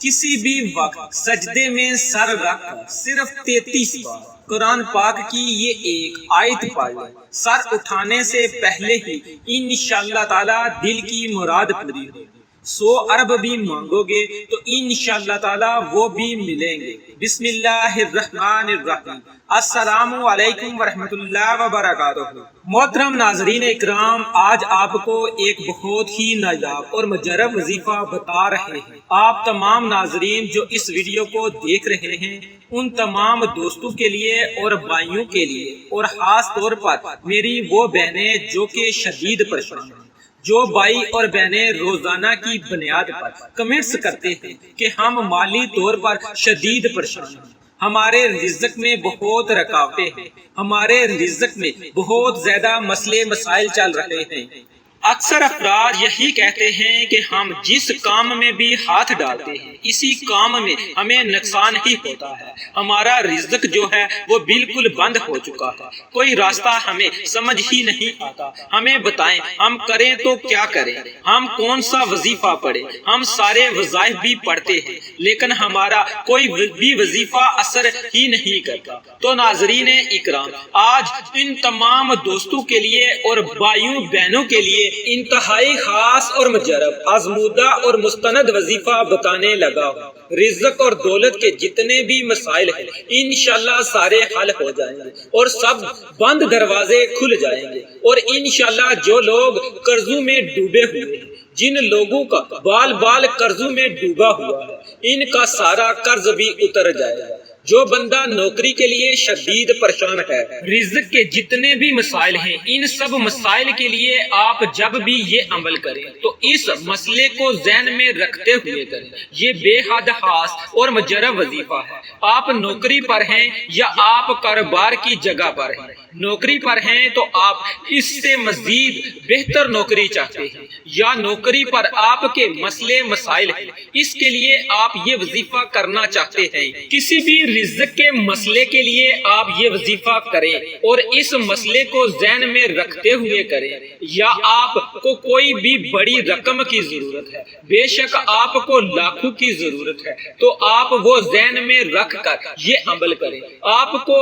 کسی بھی وقت سجدے میں سر رکھ کر صرف 33 بار قرآن پاک کی یہ ایک آیت پڑھ لیں، سر اٹھانے سے پہلے ہی انشاءاللہ تعالی دل کی مراد پوری ہوگی۔ 100 ارب بھی مانگو گے تو انشاءاللہ تعالی وہ بھی ملیں گے۔ بسم اللہ الرحمن الرحیم۔ السلام علیکم ورحمۃ اللہ وبرکاتہ۔ محترم ناظرین اکرام، آج آپ کو ایک بہت ہی نایاب اور مجرب وظیفہ بتا رہے ہیں۔ آپ تمام ناظرین جو اس ویڈیو کو دیکھ رہے ہیں، ان تمام دوستوں کے لیے اور بھائیوں کے لیے، اور خاص طور پر میری وہ بہنیں جو کہ شدید پریشان ہیں، جو بھائی اور بہنیں روزانہ کی بنیاد پر کمنٹس کرتے ہیں کہ ہم مالی طور پر شدید پریشان ہیں، ہمارے رزق میں بہت رکاوٹیں ہیں، ہمارے رزق میں بہت زیادہ مسئلے مسائل چل رہے ہیں۔ اکثر افراد یہی کہتے ہیں کہ ہم جس کام میں بھی ہاتھ ڈالتے ہیں اسی کام میں ہمیں نقصان ہی ہوتا ہے، ہمارا رزق جو ہے وہ بالکل بند ہو چکا ہے، کوئی راستہ ہمیں سمجھ ہی نہیں آتا، ہمیں بتائیں ہم کریں تو کیا کریں، ہم کون سا وظیفہ پڑھیں، ہم سارے وظائف بھی پڑھتے ہیں لیکن ہمارا کوئی بھی وظیفہ اثر ہی نہیں کرتا۔ تو ناظرین اکرام، آج ان تمام دوستوں کے لیے اور بھائیوں بہنوں کے لیے انتہائی خاص اور مجرب آزمودہ اور مستند وظیفہ بتانے لگا ہوں۔ رزق اور دولت کے جتنے بھی مسائل ہیں انشاءاللہ سارے حل ہو جائیں گے اور سب بند دروازے کھل جائیں گے، اور انشاءاللہ جو لوگ قرضوں میں ڈوبے ہوئے ہیں، جن لوگوں کا بال بال قرضوں میں ڈوبا ہوا ہے، ان کا سارا قرض بھی اتر جائے گا۔ جو بندہ نوکری کے لیے شدید پریشان ہے، رزق کے جتنے بھی مسائل ہیں، ان سب مسائل کے لیے آپ جب بھی یہ عمل کریں تو اس مسئلے کو ذہن میں رکھتے ہوئے کریں۔ یہ بے حد خاص اور مجرب وظیفہ ہے۔ آپ نوکری پر ہیں یا آپ کاروبار کی جگہ پر ہیں، نوکری پر ہیں تو آپ اس سے مزید بہتر نوکری چاہتے ہیں، یا نوکری پر آپ کے مسئلے مسائل ہیں، اس کے لیے آپ یہ وظیفہ کرنا چاہتے ہیں۔ کسی بھی رزق کے مسئلے کے لیے آپ یہ وظیفہ کریں اور اس مسئلے کو ذہن میں رکھتے ہوئے کریں، یا آپ کو کوئی بھی بڑی رقم کی ضرورت ہے، بے شک آپ کو لاکھوں کی ضرورت ہے، تو آپ وہ ذہن میں رکھ کر یہ عمل کریں۔ آپ کو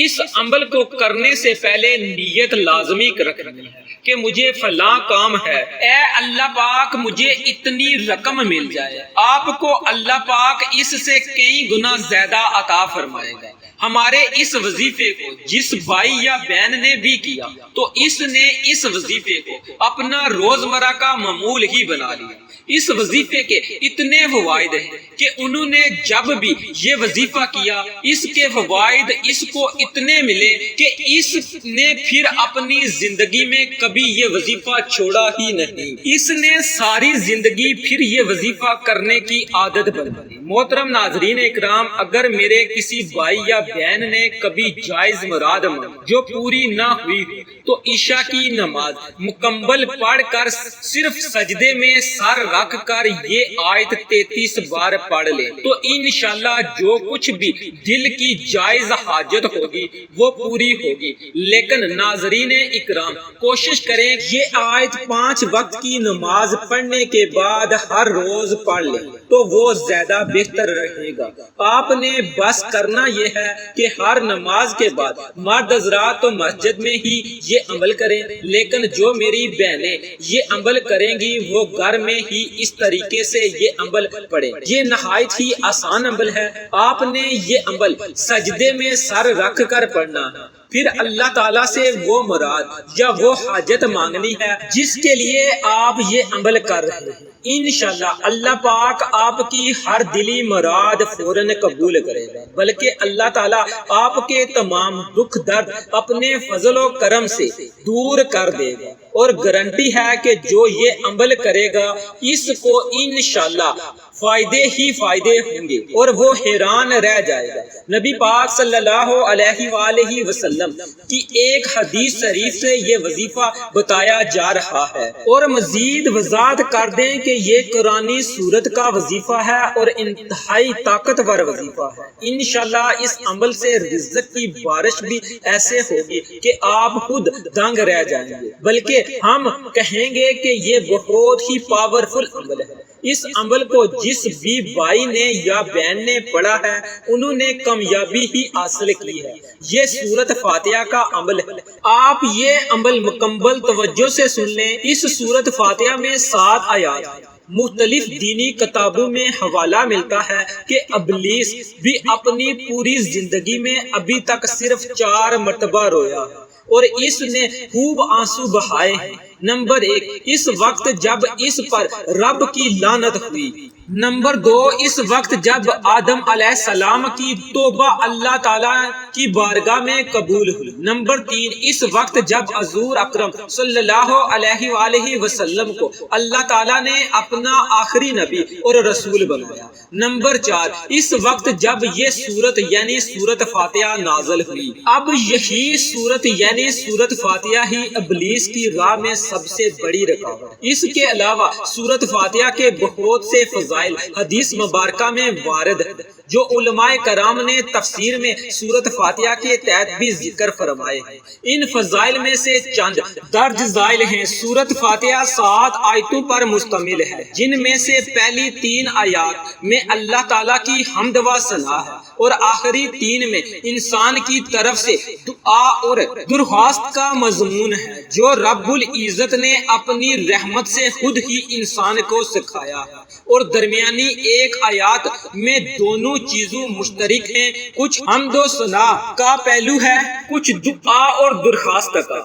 اس عمل کو کرنے سے پہلے نیت لازمی رکھنی ہے کہ مجھے فلاں کام ہے، اے اللہ پاک مجھے اتنی رقم مل جائے، آپ کو اللہ پاک اس سے کئی گنا زیادہ عطا فرمائے گا۔ ہمارے اس وظیفے کو جس بھائی یا بہن نے بھی کیا تو اس نے اس وظیفے کو اپنا روزمرہ کا معمول ہی بنا لیا۔ اس وظیفے کے اتنے فوائد ہیں کہ انہوں نے جب بھی یہ وظیفہ کیا اس کے فوائد اس کو اتنے ملے کہ اس نے پھر اپنی زندگی میں کبھی یہ وظیفہ چھوڑا ہی نہیں، اس نے ساری زندگی پھر یہ وظیفہ کرنے کی عادت بنا لی۔ محترم ناظرین اکرام، اگر میرے کسی بھائی یا بہن نے کبھی جائز مراد مانگی جو پوری نہ ہوئی تو عشاء کی نماز مکمل پڑھ کر صرف سجدے میں سر رکھ کر یہ آیت 33 بار پڑھ لے تو انشاءاللہ جو کچھ بھی دل کی جائز حاجت ہوگی وہ پوری ہوگی۔ لیکن ناظرین اکرام، کوشش کریں یہ آیت 5 وقت کی نماز پڑھنے کے بعد ہر روز پڑھ لیں تو وہ زیادہ بہتر رہے گا۔ آپ نے بس کرنا یہ ہے کہ ہر نماز کے بعد مرد حضرات تو مسجد میں ہی یہ عمل کریں، لیکن جو میری بہنیں یہ عمل کریں گی وہ گھر میں ہی اس طریقے سے یہ عمل پڑھیں۔ یہ نہایت ہی آسان عمل ہے۔ آپ نے یہ عمل سجدے میں سر رکھ کر پڑھنا ہے، پھر اللہ تعالیٰ سے وہ مراد یا وہ حاجت مانگنی ہے جس کے لیے آپ یہ عمل کر رہے ہیں۔ انشاءاللہ اللہ پاک آپ کی ہر دلی مراد فوراً قبول کرے گا، بلکہ اللہ تعالیٰ آپ کے تمام دکھ درد اپنے فضل و کرم سے دور کر دے گا، اور گارنٹی ہے کہ جو یہ عمل کرے گا اس کو انشاءاللہ فائدے ہی فائدے ہوں گے اور وہ حیران رہ جائے گا۔ نبی پاک صلی اللہ علیہ وآلہ وسلم کی ایک حدیث شریف سے یہ وظیفہ بتایا جا رہا ہے، اور مزید وضاحت کر دیں کہ یہ قرآنی سورت کا وظیفہ ہے اور انتہائی طاقتور وظیفہ ہے۔ انشاءاللہ اس عمل سے رزق کی بارش بھی ایسے ہوگی کہ آپ خود دنگ رہ جائیں گے، بلکہ ہم کہیں گے کہ یہ بہت ہی پاورفل عمل ہے۔ اس عمل کو جس بھی بھائی نے یا بہن نے پڑھا ہے انہوں نے کامیابی ہی حاصل کی ہے۔ یہ سورت فاتحہ کا عمل ہے۔ آپ یہ عمل مکمل توجہ سے سن لیں۔ اس سورت فاتحہ میں 7 آیات ہیں۔ مختلف دینی کتابوں میں حوالہ ملتا ہے کہ ابلیس بھی اپنی پوری زندگی میں ابھی تک صرف 4 مرتبہ رویا ہے اور اس نے خوب آنسو بہائے ہیں۔ نمبر 1، اس وقت جب اس پر رب کی لعنت ہوئی۔ نمبر 2، اس وقت جب آدم علیہ السلام کی توبہ اللہ تعالیٰ کی بارگاہ میں قبول ہوئی۔ نمبر 3، اس وقت جب حضور اکرم صلی اللہ علیہ وآلہ وسلم کو اللہ تعالیٰ نے اپنا آخری نبی اور رسول بنایا۔ نمبر 4، اس وقت جب یہ سورت یعنی سورت فاتحہ نازل ہوئی۔ اب یہی سورت یعنی سورت فاتحہ ہی ابلیس کی راہ میں سب سے بڑی رکاوٹ۔ اس کے علاوہ سورت فاتحہ کے بہت سے فضائل حدیث مبارکہ میں وارد ہے جو علماء کرام نے تفسیر میں سورت فاتحہ کے تحت بھی ذکر فرمائے ہیں۔ ان فضائل میں سے چند درج ذیل ہیں۔ سورت فاتحہ 7 آیتوں پر مشتمل ہے جن میں سے پہلی 3 آیات میں اللہ تعالیٰ کی حمد و ثنا ہے اور آخری 3 میں انسان کی طرف سے دعا اور درخواست کا مضمون ہے جو رب العزت نے اپنی رحمت سے خود ہی انسان کو سکھایا ہے، اور درمیانی 1 آیات میں دونوں چیزوں مشترک ہیں۔ کچھ حمد و ثنا کا پہلو ہے، کچھ دعا اور درخواست کا۔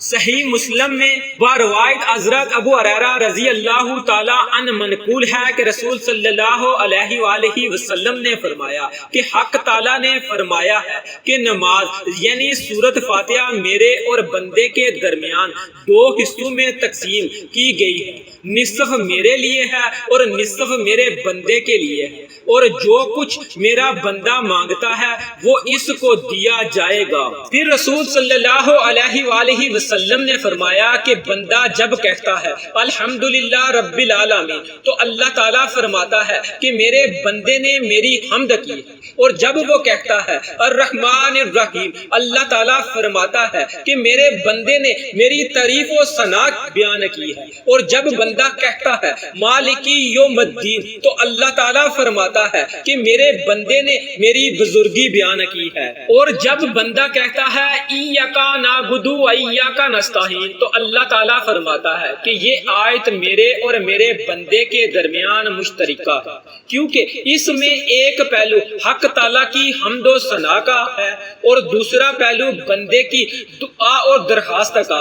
صحیح مسلم میں بروایت حضرت ابو ہریرہ رضی اللہ تعالی عنہ منقول ہے کہ رسول صلی اللہ علیہ وآلہ وسلم نے فرمایا کہ حق تعالیٰ نے فرمایا ہے کہ نماز یعنی سورت فاتحہ میرے اور بندے کے درمیان 2 حصوں میں تقسیم کی گئی ہے، نصف میرے لیے ہے اور نصف میرے بندے کے لیے ہے، اور جو کچھ میرا بندہ مانگتا ہے وہ اس کو دیا جائے گا۔ پھر رسول صلی اللہ علیہ وآلہ وسلم نے فرمایا کہ بندہ جب کہتا ہے الحمدللہ رب العالمین تو اللہ تعالیٰ فرماتا ہے کہ میرے بندے نے میری حمد کی، اور جب وہ کہتا ہے الرحمن الرحیم اللہ تعالیٰ فرماتا ہے کہ میرے بندے نے میری تعریف و ثنا بیان کی ہے، اور جب بندہ کہتا ہے مالکی یوم الدین تو اللہ تعالیٰ فرماتا ہے کہ میرے بندے نے میری بزرگی بیان کی ہے، اور جب بندہ کہتا ہے ایاک نعبد و ایاک نستعین تو اللہ تعالیٰ فرماتا ہے کہ یہ آیت میرے اور میرے بندے کے درمیان مشترکہ ہے، کیونکہ اس میں ایک پہلو حق تعالیٰ کی حمد و ثنا کا ہے اور دوسرا پہلو بندے کی دعا اور درخواست کا۔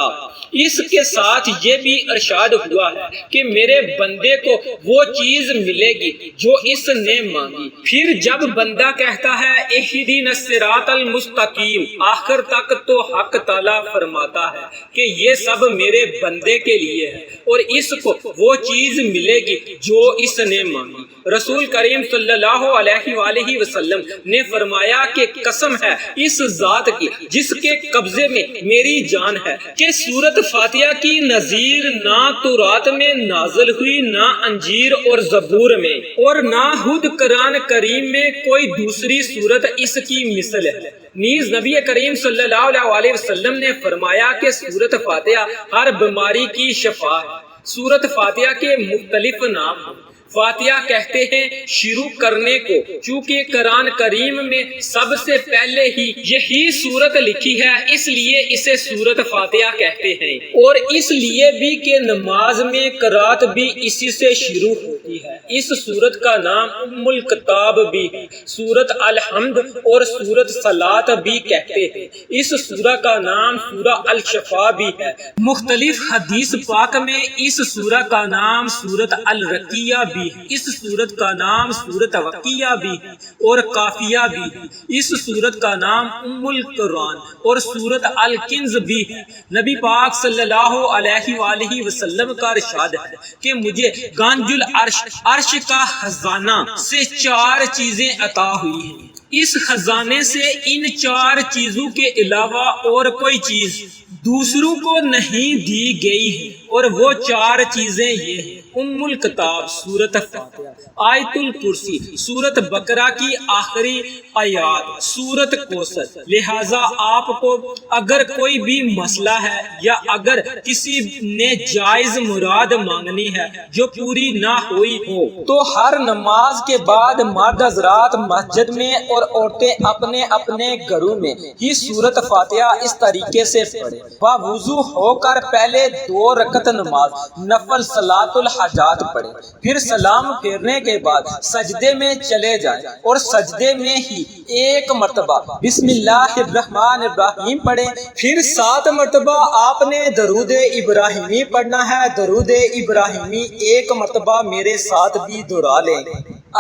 اس کے ساتھ یہ بھی ارشاد ہوا ہے کہ میرے بندے کو وہ چیز ملے گی جو اس نے مانگی۔ پھر جب بندہ کہتا ہے اہدنا الصراط المستقیم آخر تک تو حق تعالیٰ فرماتا ہے کہ یہ سب میرے بندے کے لیے ہے اور اس کو وہ چیز ملے گی جو اس نے مانگی۔ رسول کریم صلی اللہ علیہ وآلہ وسلم نے فرمایا کہ قسم ہے اس ذات کی جس کے قبضے میں میری جان ہے کہ سورت فاتحہ کی نظیر نہ تورات میں نازل ہوئی، نہ انجیر اور زبور میں، اور نہ خود قرآن کریم میں کوئی دوسری سورت اس کی مثل ہے۔ نیز نبی کریم صلی اللہ علیہ وسلم نے فرمایا کہ سورت فاتحہ ہر بیماری کی شفا ہے۔ سورت فاتحہ کے مختلف نام ہیں۔ فاتحہ کہتے ہیں شروع کرنے کو، چونکہ قرآن کریم میں سب سے پہلے ہی یہی سورت لکھی ہے اس لیے اسے سورت فاتحہ کہتے ہیں، اور اس لیے بھی کہ نماز میں قرات بھی اسی سے شروع ہوتی ہے۔ اس سورت کا نام ام الکتاب بھی ہے، سورت الحمد اور سورت صلاۃ بھی کہتے ہیں۔ اس سورہ کا نام سورہ الشفا بھی ہے۔ مختلف حدیث پاک میں اس سورہ کا نام سورت الرقیہ بھی، اس سورت کا نام سورت وقیہ بھی ہے اور کافیہ بھی ہے۔ اس سورت کا نام ام القرآن اور سورت الکنز بھی ہے۔ نبی پاک صلی اللہ علیہ وآلہ وسلم کا ارشاد ہے کہ مجھے گنج العرش عرش کا خزانہ سے 4 چیزیں عطا ہوئی ہیں۔ اس خزانے سے ان 4 چیزوں کے علاوہ اور کوئی چیز دوسروں کو نہیں دی گئی ہے، اور وہ 4 چیزیں یہ ہیں۔ ام الکتاب سورت فاتحہ، آیت الکرسی سورت بقرہ کی آخری آیات سورت کوثر۔ لہٰذا آپ کو اگر کوئی بھی مسئلہ ہے یا اگر کسی نے جائز مراد مانگنی ہے جو پوری نہ ہوئی ہو تو ہر نماز کے بعد مرد حضرات مسجد میں اور عورتیں اپنے اپنے گھروں میں ہی سورت فاتحہ اس طریقے سے پڑھیں۔ وضو ہو کر پہلے 2 رکعت نماز نفل صلاۃ الحاجات پڑھیں، پھر سلام پھیرنے کے بعد سجدے میں چلے جائیں اور سجدے میں ہی 1 مرتبہ بسم اللہ الرحمن الرحیم پڑھیں، پھر 7 مرتبہ آپ نے درود ابراہیمی پڑھنا ہے۔ درود ابراہیمی 1 مرتبہ میرے ساتھ بھی دہرا لیں۔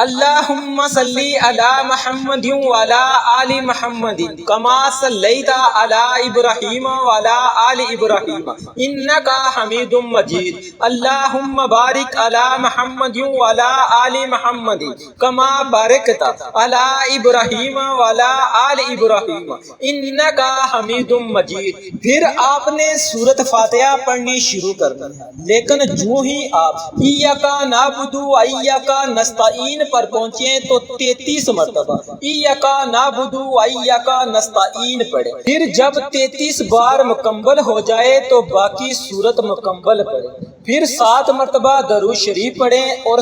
اللہم صلی علی محمد وعلی آل محمد کما صلیت علی ابراہیم وعلی آل ابراہیم انک حمید مجید۔ اللہم بارک علی محمد وعلی آل محمد کما بارکت علی ابراہیم وعلی آل ابراہیم انک حمید مجید۔ پھر آپ نے سورت فاتحہ پڑھنی شروع کرنی ہے، لیکن جو ہی آپ ایاک نعبد و ایاک نستعین پر پہنچے تو 33 مرتبہ ایاک نعبد و ایاک نستعین پڑھیں، پھر جب 33 بار مکمل ہو جائے تو باقی سورت مکمل پڑھیں، پھر 7 مرتبہ درود شریف پڑھیں اور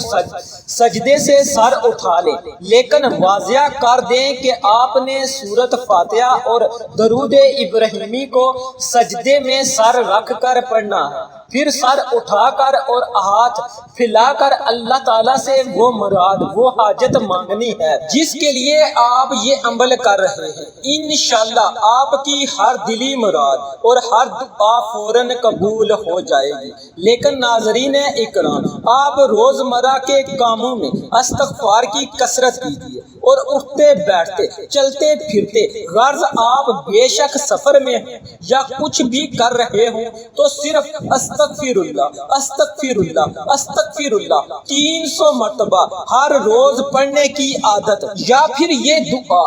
سجدے سے سر اٹھا لیں، لیکن واضح کر دیں کہ آپ نے سورت فاتحہ اور درود ابراہیمی کو سجدے میں سر رکھ کر پڑھنا ہے، پھر سر اٹھا کر اور ہاتھ پھیلا کر اللہ تعالیٰ سے وہ مراد وہ حاجت مانگنی ہے جس کے لیے آپ یہ عمل کر رہے ہیں۔ انشاءاللہ آپ کی ہر دلی مراد اور ہر دعا فوراً قبول ہو جائے گی۔ لیکن ناظرین اکرام، آپ روزمرہ کے کاموں میں استغفار کی کثرت کیجیے اور اٹھتے بیٹھتے چلتے پھرتے غرض آپ بے شک سفر میں ہیں یا کچھ بھی کر رہے ہوں تو صرف استغفر اللہ استغفر اللہ استغفر اللہ 300 مرتبہ ہر روز پڑھنے کی عادت، یا پھر یہ دعا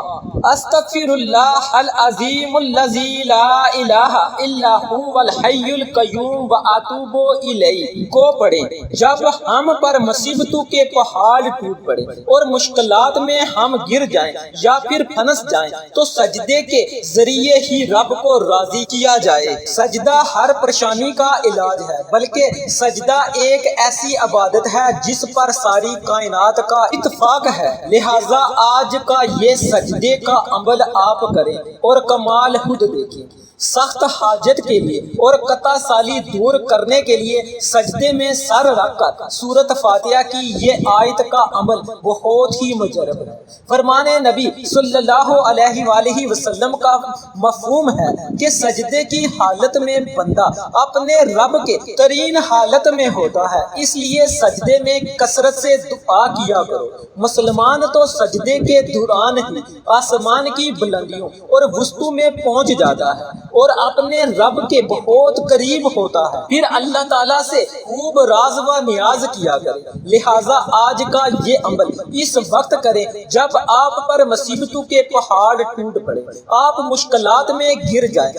استغفر اللہ العظیم الذی لا الہ الا هو الحی القیوم واتوب الیہ کو پڑھیں۔ جب ہم پر مصیبتوں کے پہاڑ ٹوٹ پڑے اور مشکلات میں ہم گر جائیں یا پھر پھنس جائیں تو سجدے کے ذریعے ہی رب کو راضی کیا جائے۔ سجدہ ہر پریشانی کا علاج ہے، بلکہ سجدہ ایک ایسی عبادت ہے جس پر ساری کائنات کا اتفاق ہے۔ لہٰذا آج کا یہ سجدے کا عمل آپ کریں اور کمال خود دیکھیں۔ سخت حاجت کے لیے اور قطع سالی دور کرنے کے لیے سجدے میں سر رکھ کر سورت فاتحہ کی یہ آیت کا عمل بہت ہی مجرب ہے۔ فرمان نبی صلی اللہ علیہ وآلہ وسلم کا مفہوم ہے کہ سجدے کی حالت میں بندہ اپنے رب کے ترین حالت میں ہوتا ہے، اس لیے سجدے میں کثرت سے دعا کیا کرو۔ مسلمان تو سجدے کے دوران ہی آسمان کی بلندیوں اور وسطوں میں پہنچ جاتا ہے اور اپنے رب کے بہت قریب ہوتا ہے، پھر اللہ تعالیٰ سے خوب راز و نیاز کیا کرے۔ لہٰذا آج کا یہ عمل اس وقت کریں جب آپ پر مصیبتوں کے پہاڑ ٹوٹ پڑے، آپ مشکلات میں گر جائیں،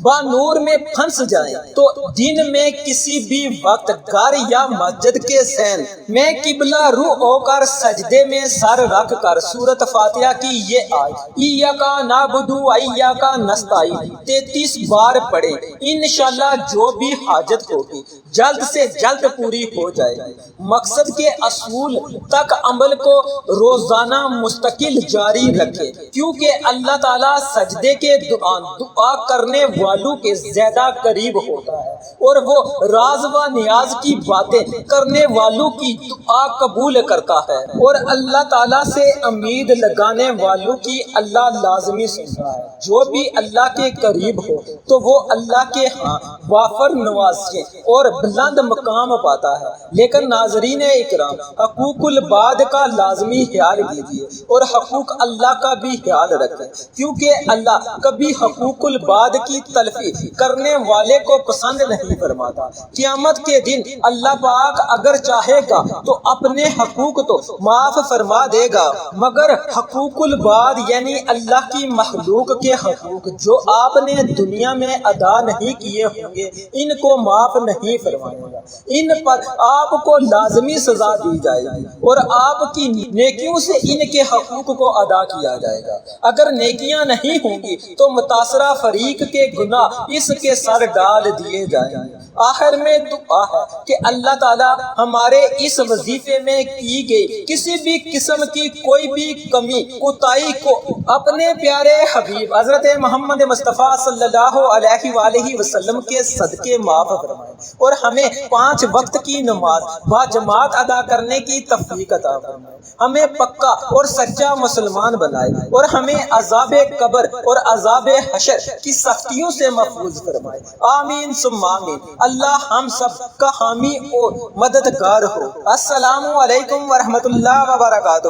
بانور میں پھنس جائیں تو دن میں کسی بھی وقت گھر یا مسجد کے سین میں قبلہ رو ہو کر سجدے میں سر رکھ کر سورت فاتحہ کی یہ آیت ایاک نعبد و ایاک نستعین 33 بار پڑھیں۔ انشاءاللہ جو بھی حاجت ہوگی جلد سے جلد پوری ہو جائے گی۔ مقصد کے اصول تک عمل کو روزانہ مستقل جاری رکھے، کیونکہ اللہ تعالیٰ سجدے کے دوران دعا کرنے والوں کے زیادہ قریب ہوتا ہے اور وہ راز و نیاز کی باتیں کرنے والوں کی دعا قبول کرتا ہے، اور اللہ تعالیٰ سے امید لگانے والوں کی اللہ لازمی سنتا ہے۔ جو بھی اللہ کے قریب ہو تو وہ اللہ کے ہاں وافر نوازشیں اور بلند مقام پاتا ہے۔ لیکن ناظرین اکرام، حقوق العباد کا لازمی خیال کیجیے اور حقوق اللہ کا بھی خیال رکھیں، کیونکہ اللہ کبھی حقوق العباد کی تلفی کرنے والے کو پسند نہیں فرماتا۔ قیامت کے دن اللہ پاک اگر چاہے گا تو اپنے حقوق تو معاف فرما دے گا، مگر حقوق العباد یعنی اللہ کی مخلوق کے حقوق جو آپ نے دنیا میں ادا نہیں کیے ہوں گے ان کو معاف نہیں فرمائے گا، ان پر آپ کو لازمی سزا دی جائے گی اور آپ کی نیکیوں سے ان کے حقوق کو ادا کیا جائے گا۔ اگر نیکیاں نہیں ہوں گی تو متاثرہ فریق کے گناہ اس کے سر ڈال دیے جائیں گے۔ آخر میں دعا ہے کہ اللہ تعالیٰ ہمارے اس وظیفے میں کی گئی کسی بھی قسم کی کوئی بھی کمی کوتاہی کو اپنے پیارے حبیب حضرت محمد مصطفیٰ صلی اللہ علیہ وآلہ وسلم کے صدقے معاف فرمائے اور ہمیں 5 وقت کی نماز با جماعت ادا کرنے کی توفیق عطا فرمائے، ہمیں پکا اور سچا مسلمان بنائے اور ہمیں عذاب قبر اور عذاب حشر کی سختیوں سے محفوظ فرمائے۔ آمین ثم آمین۔ اللہ ہم سب کا حامی اور مددگار ہو۔ السلام علیکم ورحمۃ اللہ وبرکاتہ۔